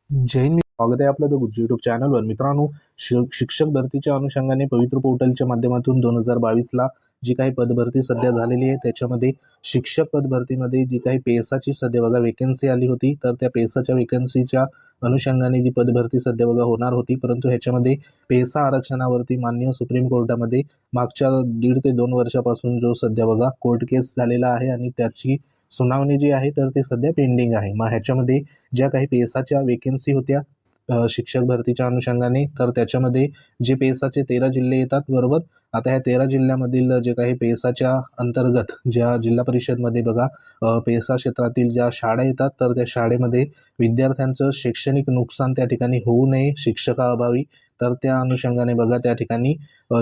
जय हिंद. स्वागत आहे आपलं यूट्यूब चॅनलवर. मित्रांनो, शिक्षक भरतीच्या अनुषंगाने पवित्र पोर्टलच्या माध्यमातून 2022ला जी काही पदभरती सध्या झालेली आहे त्याच्यामध्ये शिक्षक पदभरतीमध्ये जी काही पेसाची सध्या बघा वेकेन्सी आली होती, तर त्या पेसाच्या वेकेन्सीच्या अनुषंगाने जी पदभरती सध्या बघा होणार होती, परंतु ह्याच्यामध्ये पेसा आरक्षणावरती माननीय सुप्रीम कोर्टामध्ये मागच्या 1.5 ते 2 वर्षापासून जो सध्या बघा कोर्ट केस झालेला आहे आणि त्याची सुनावणी जी आहे तर ते सध्या पेंडिंग आहे. मग ह्याच्यामध्ये ज्या काही पेसाच्या वेकेन्सी होत्या शिक्षक भरतीच्या अनुषंगाने, तर त्याच्यामध्ये जे पेसाचे 13 जिल्हे येतात बरोबर. आता ह्या 13 जिल्ह्यामधील जे काही पेसाच्या अंतर्गत ज्या जिल्हा परिषदमध्ये बघा पेसा क्षेत्रातील ज्या शाळा येतात, तर त्या शाळेमध्ये विद्यार्थ्यांचं शैक्षणिक नुकसान त्या ठिकाणी होऊ नये शिक्षकाअभावी, तर त्या अनुषंगाने बघा त्या ठिकाणी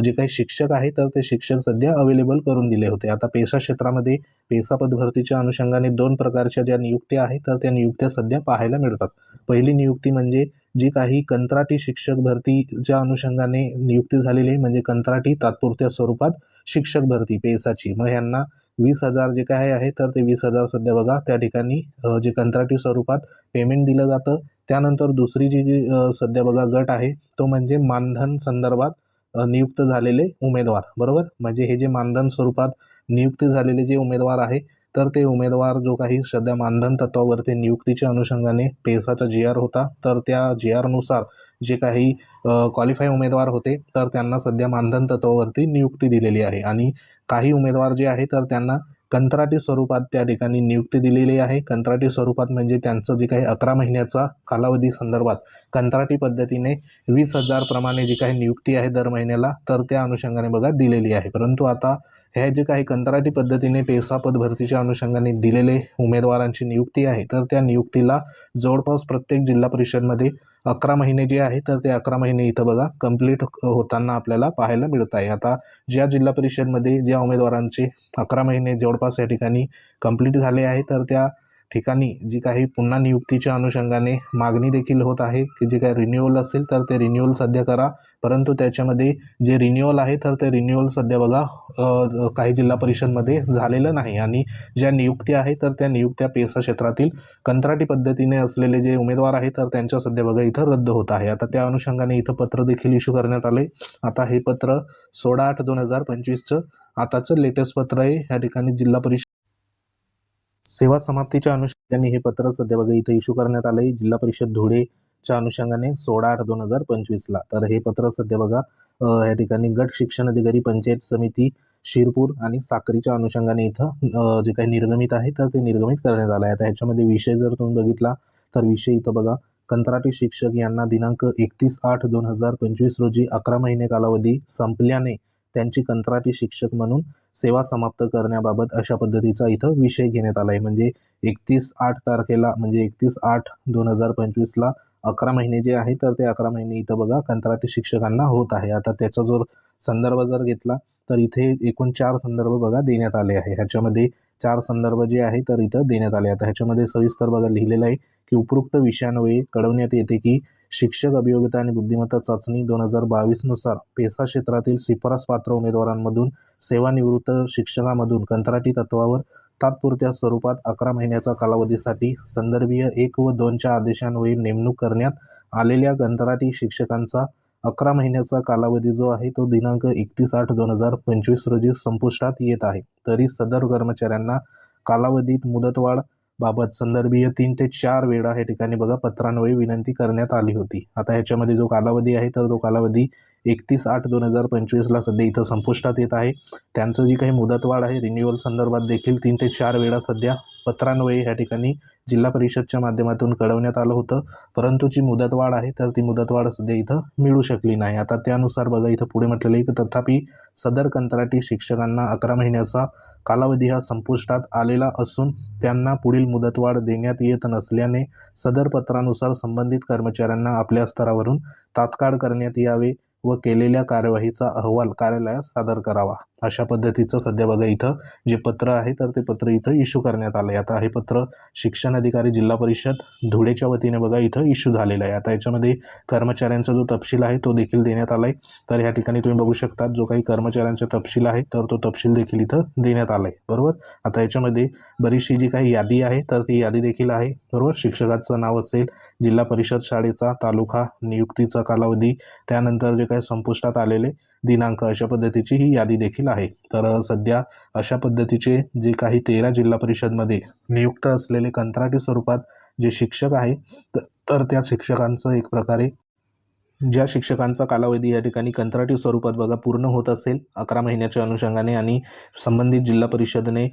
जे काही शिक्षक आहे तर ते शिक्षक सध्या अवेलेबल करून दिले होते. आता पेसा क्षेत्रामध्ये पेसा पदभरतीच्या अनुषंगाने 2 प्रकारच्या ज्या नियुक्त्या आहेत तर त्या नियुक्त्या सध्या पाहायला मिळतात. पहिली नियुक्ती म्हणजे जी काही कंत्राटी शिक्षक भरतीच्या अनुषंगाने नियुक्ती झालेली आहे, म्हणजे कंत्राटी तात्पुरत्या स्वरूपात शिक्षक भरती पेसाची. मग यांना 20,000 जे काय आहे तर ते 20,000 सध्या बघा त्या ठिकाणी जे कंत्राटी स्वरूपात पेमेंट दिलं जातं. त्यानंतर दुसरी जी सध्या बघा गट आहे तो म्हणजे मानधन संदर्भात नियुक्त झालेले उमेदवार बरोबर. म्हणजे हे जे मानधन स्वरूपात नियुक्ती झालेले जे उमेदवार आहे तर ते उमेदवार जो काही सध्या मानधन तत्वावरती नियुक्तीच्या अनुषंगाने पेसाचा GR होता, तर त्या GR नुसार जे काही क्वालिफाय उमेदवार होते तर त्यांना सध्या मानधन तत्वावरती नियुक्ती दिलेली आहे. आणि काही उमेदवार जे आहे तर त्यांना कंत्राटी स्वरूपात त्या ठिकाणी नियुक्ती दिलेली आहे. कंत्राटी स्वरूपात म्हणजे त्यांचं जे काही 11 महिन्याचा कालावधी संदर्भात कंत्राटी पद्धतीने 20,000 प्रमाणे जी काही नियुक्ती आहे दर महिन्याला, तर त्या अनुषंगाने बघा दिलेली आहे. परंतु आता हे जे काही कंत्राटी पद्धतीने पेसा पदभरतीच्या अनुषंगाने दिलेले उमेदवारांची नियुक्ती आहे तर त्या नियुक्तीला जवळपास प्रत्येक जिल्हा परिषदमध्ये 11 महिने जे आहे तर ते 11 महिने इथं बघा कंप्लीट होताना आपल्याला पाहायला मिळत आहे. आता ज्या जिल्हा परिषदमध्ये ज्या उमेदवारांचे 11 महिने जवळपास या ठिकाणी कंप्लीट झाले आहे तर त्या ठिकाणी जी काही पुन्हा नियुक्तीच्या अनुषंगाने मागणी देखील होत आहे की जे काही रिन्युअल असेल तर ते रिन्युअल सध्या करा. परंतु त्याच्यामध्ये जे रिन्युअल आहे तर ते रिन्युअल सध्या बघा काही जिल्हा परिषदमध्ये झालेलं नाही. आणि ज्या नियुक्त्या आहे तर त्या नियुक्त्या पेसा क्षेत्रातील कंत्राटी पद्धतीने असलेले जे उमेदवार आहेत तर त्यांच्या सध्या बघा इथं रद्द होत आहे. आता त्या अनुषंगाने इथं पत्र देखील इश्यू करण्यात आले. आता हे पत्र 16/8/2025चं आताचं लेटेस्ट पत्र आहे. या ठिकाणी जिल्हा परिषद सेवा समाप्तीच्या अनुषंगाने हे पत्र सध्या बघा इथं इश्यू करण्यात आलं आहे जिल्हा परिषद धुळेच्या अनुषंगाने 16/8/2025ला. तर हे पत्र सध्या बघा या ठिकाणी गट शिक्षण अधिकारी पंचायत समिती शिरपूर आणि साक्रीच्या अनुषंगाने इथं जे काही निर्गमित आहे तर ते निर्गमित करण्यात आलं आहे. आता ह्याच्यामध्ये विषय जर तुम्ही बघितला तर विषय इथं बघा कंत्राटी शिक्षक यांना दिनांक 31/8/2025 रोजी 11 महिने कालावधी संपल्याने त्यांची कंत्राटी शिक्षक म्हणून सेवा समाप्त करण्याबाबत अशा पद्धतीचा इथं विषय घेण्यात आला आहे. म्हणजे 31/8 तारखेला म्हणजे 31/8/2025ला 11 महिने जे आहे तर ते 11 महिने इथं बघा कंत्राटी शिक्षकांना होत आहे. आता त्याचा जो संदर्भ जर घेतला तर इथे एकूण 4 संदर्भ बघा देण्यात आले आहे. ह्याच्यामध्ये 4 संदर्भ जे आहे तर इथं देण्यात आले. आता ह्याच्यामध्ये सविस्तर बघा लिहिलेलं आहे की उपरोक्त विषयान्वये कळवण्यात येते की शिक्षक अभियोग्यता आणि बुद्धिमत्ता चाचणी 2022 नुसार पेसा क्षेत्रातील शिफारस पात्र उमेदवारांमधून सेवानिवृत्त शिक्षकामधून कंत्राटी तत्वावर तात्पुरत्या स्वरूपात 11 महिन्याचा कालावधीसाठी संदर्भीय 1 व 2च्या आदेशान्वये नेमणूक करण्यात आलेल्या कंत्राटी शिक्षकांचा 11 महिन्याचा कालावधी जो आहे तो दिनांक 31/8/2025 रोजी संपुष्टात येत आहे. तरी सदर कर्मचाऱ्यांना कालावधीत मुदतवाढ बाबत संदर्भीय 3 ते 4 वेळा हे ठिकाणी बघा पत्रान्वये विनंती करण्यात आली होती. आता ह्याच्यामध्ये जो कालावधी आहे तर तो कालावधी 31/8/2025ला सध्या इथं संपुष्टात येत आहे. त्यांचं जी काही मुदतवाढ आहे रिन्युअल संदर्भात देखील 3 ते 4 वेळा सध्या पत्रान्वये ह्या ठिकाणी जिल्हा परिषदच्या माध्यमातून कळवण्यात आलं होतं, परंतु जी मुदतवाढ आहे तर ती मुदतवाढ सध्या इथं मिळू शकली नाही. आता त्यानुसार बघा इथं पुढे म्हटलेलं आहे की तथापि सदर कंत्राटी शिक्षकांना 11 महिन्याचा कालावधी हा संपुष्टात आलेला असून त्यांना पुढील मुदतवाढ देण्यात येत नसल्याने सदर पत्रानुसार संबंधित कर्मचाऱ्यांना आपल्या स्तरावरून तात्काळ करण्यात यावे व केलेल्या कार्यवाहीचा अहवाल कार्यालयास सादर करावा. अशा पद्धतीचं सध्या बघा इथं जे पत्र आहे तर ते पत्र इथं इश्यू करण्यात आलं आहे। आता हे पत्र शिक्षण अधिकारी जिल्हा परिषद धुळेच्या वतीने बघा इथं इश्यू झालेलं आहे। आता याच्यामध्ये कर्मचाऱ्यांचा जो तपशील आहे तो देखील देण्यात आला आहे। तर ह्या ठिकाणी तुम्ही बघू शकता जो काही कर्मचाऱ्यांचा तपशील आहे तर तो तपशील देखील इथं देण्यात आला आहे, बरोबर। आता याच्यामध्ये बरीचशी जी काही यादी आहे तर ती यादी देखील आहे, बरोबर। शिक्षकाचं नाव असेल, जिल्हा परिषद शाळेचा तालुका, नियुक्तीचा कालावधी, त्यानंतर जे काही संपुष्टात आलेले दिनांक, अशा पद्धतीची ही यादी देखील आहे। तर सध्या अशा पद्धतीचे जे काही 13 जिल्हा परिषदमध्ये नियुक्त असलेले कंत्राटी स्वरूपात जे शिक्षक आहे तर त्या शिक्षकांचं एक प्रकारे ज्या शिक्षकांचा कालावधी या ठिकाणी कंत्राटी स्वरूपात बघा पूर्ण होत असेल 11 महिन्याच्या अनुषंगाने आणि संबंधित जिल्हा परिषदेने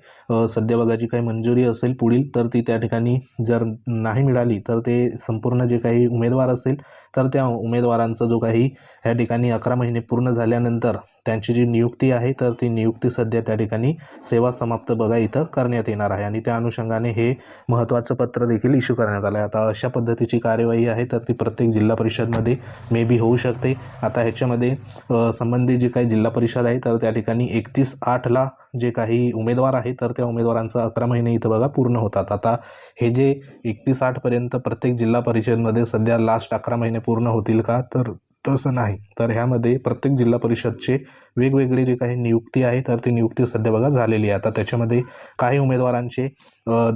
सध्या बघा जी काही मंजुरी असेल पुढील तर ती त्या ठिकाणी जर नाही मिळाली तर ते संपूर्ण जे काही उमेदवार असेल तर त्या उमेदवारांचा जो काही ह्या ठिकाणी 11 महिने पूर्ण झाल्यानंतर त्यांची जी नियुक्ती आहे तर ती नियुक्ती सध्या त्या ठिकाणी सेवा समाप्त बघा इथं करण्यात येणार आहे आणि त्या अनुषंगाने हे महत्त्वाचं पत्र देखील इश्यू करण्यात आलं आहे। आता अशा पद्धतीची कार्यवाही आहे तर ती प्रत्येक जिल्हा परिषदमध्ये मे बी होऊ शकते। आता ह्याच्यामध्ये संबंधित जे काही जिल्हा परिषद आहे तर त्या ठिकाणी 31/8ला जे काही उमेदवार आहे तर त्या उमेदवारांचा 11 महिने इथं बघा पूर्ण होतात। आता हे जे 31/8पर्यंत प्रत्येक जिल्हा परिषदमध्ये सध्या लास्ट 11 महिने पूर्ण होतील का, तर तसं नाही। तर ह्यामध्ये प्रत्येक जिल्हा परिषदचे वेगवेगळे जे काही नियुक्ती आहे तर ती नियुक्ती सध्या बघा झालेली आहे। आता त्याच्यामध्ये काही उमेदवारांचे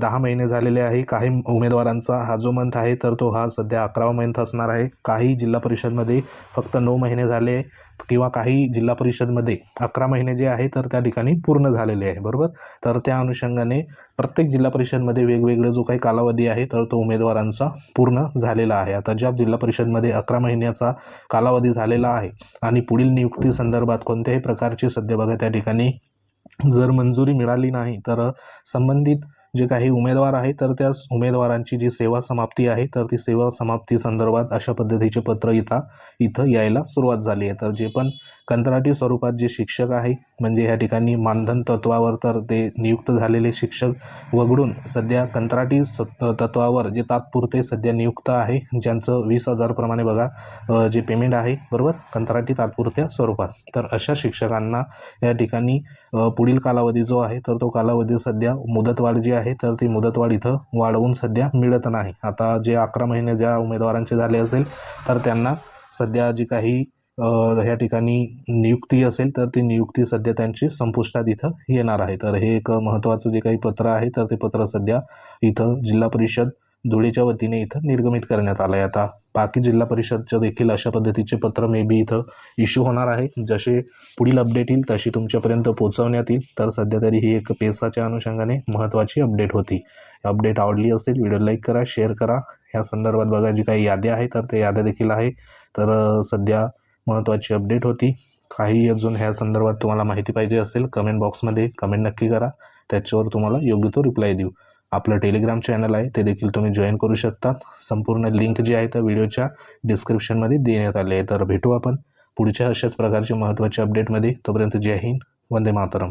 10 महिने झालेले आहे, काही उमेदवारांचा हा जो मंथ आहे तर तो हा सध्या 11वा मंथ असणार आहे। काही जिल्हा परिषदमध्ये फक्त 9 महिने झाले किंवा काही जिल्हा परिषदमध्ये 11 महिने जे आहे तर त्या ठिकाणी पूर्ण झालेले आहे, बरोबर। तर त्या अनुषंगाने प्रत्येक जिल्हा परिषदमध्ये वेगवेगळा जो काही कालावधी आहे तर तो उमेदवारांचा पूर्ण झालेला आहे। आता ज्या जिल्हा परिषदमध्ये 11 महिन्याचा कालावधी झालेला आहे आणि पुढील नियुक्ती संदर्भात कोणत्याही प्रकारची सध्या बघा त्या ठिकाणी जर मंजुरी मिळाली नाही तर संबंधित जे काही उमेदवार आहे तर त्या उमेदवारांची जी सेवा समाप्ती आहे तर ती सेवा समाप्ती संदर्भात अशा पद्धतीचे पत्र इथं यायला सुरुवात झाली आहे। तर जे पण कंत्राटी स्वरूपात जे शिक्षक आहे म्हणजे ह्या ठिकाणी मानधन तत्वावर तर ते नियुक्त झालेले शिक्षक वगळून सध्या कंत्राटी तत्वावर जे तात्पुरते सध्या नियुक्त आहे ज्यांचं 20,000 प्रमाणे बघा जे पेमेंट आहे, बरोबर, कंत्राटी तात्पुरत्या स्वरूपात, तर अशा शिक्षकांना या ठिकाणी पुढील कालावधी जो आहे तर तो कालावधी सध्या मुदतवाढ जी आहे तर ती मुदतवाढ इथं वाढवून सध्या मिळत नाही। आता जे 11 महिने ज्या उमेदवारांचे झाले असेल तर त्यांना सध्या जी काही ह्या ठिकाणी नियुक्ती असेल तर ती नियुक्ती सध्या त्यांची संपुष्टात इथं येणार आहे। तर हे एक महत्त्वाचं जे काही पत्र आहे तर ते पत्र सध्या इथं जिल्हा परिषद धुळेच्या वतीने इथं निर्गमित करण्यात आलं आहे। आता बाकी जिल्हा परिषदचं देखील अशा पद्धतीचे पत्र मे बी इथं इश्यू होणार आहे। जसे पुढील अपडेट येईल तशी तुमच्यापर्यंत पोहोचवण्यात येईल। तर सध्या तरी ही एक पेसाच्या अनुषंगाने महत्त्वाची अपडेट होती। अपडेट आवडली असेल व्हिडिओ लाईक करा, शेअर करा। ह्या संदर्भात बघा जी काही याद्या आहे तर ते याद्या देखील आहे। तर सध्या महत्त्वाची अपडेट होती। काही अजून ह्या संदर्भात तुम्हाला माहिती पाहिजे असेल कमेंट बॉक्समध्ये कमेंट नक्की करा, त्याच्यावर तुम्हाला योग्य तो रिप्लाय देऊ। आपलं टेलिग्राम चॅनल आहे ते देखील तुम्ही जॉईन करू शकता। संपूर्ण लिंक जी आहे त्या व्हिडिओच्या डिस्क्रिप्शनमध्ये देण्यात आले आहे। तर भेटू आपण पुढच्या अशाच प्रकारच्या महत्त्वाच्या अपडेटमध्ये। तोपर्यंत जय हिंद, वंदे मातरम।